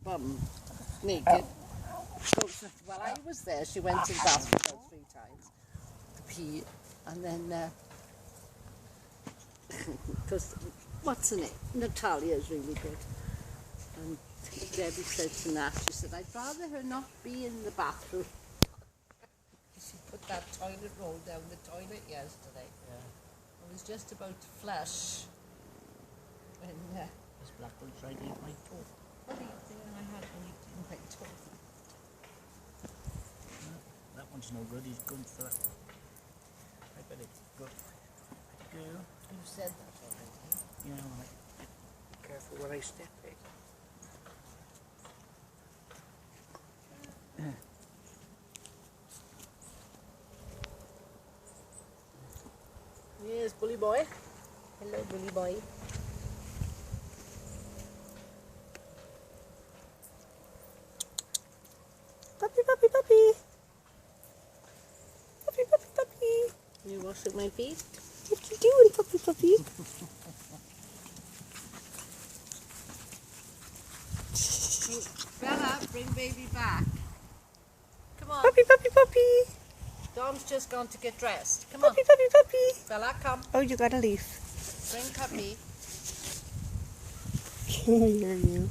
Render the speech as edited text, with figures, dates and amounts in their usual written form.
bum, naked. So, while I was there, she went to the bathroom about 3 times to pee, and then, because, what's her name? Natalia is really good. And Debbie said to Nat, she said, I'd rather her not be in the bathroom. She put that toilet roll down the toilet yesterday. Yeah. I was just about to flush when This blackbird tried to eat my toe. what do you think I had when you didn't my toe? That one's no good. He's good for that. I bet it's good. Girl. You said that already. You know, like, be careful where I step, eh? Yes, bully boy. Hello, bully boy. Puppy, puppy, puppy. Puppy, puppy, puppy. You washing my feet? What you doing, puppy, puppy? Bella, bring baby back. Come on. Puppy, puppy, puppy. Dom's just gone to get dressed. Come Puppy, on. puppy, puppy. Bella, come. Oh, you gotta leave. Bring puppy. Can't hear you.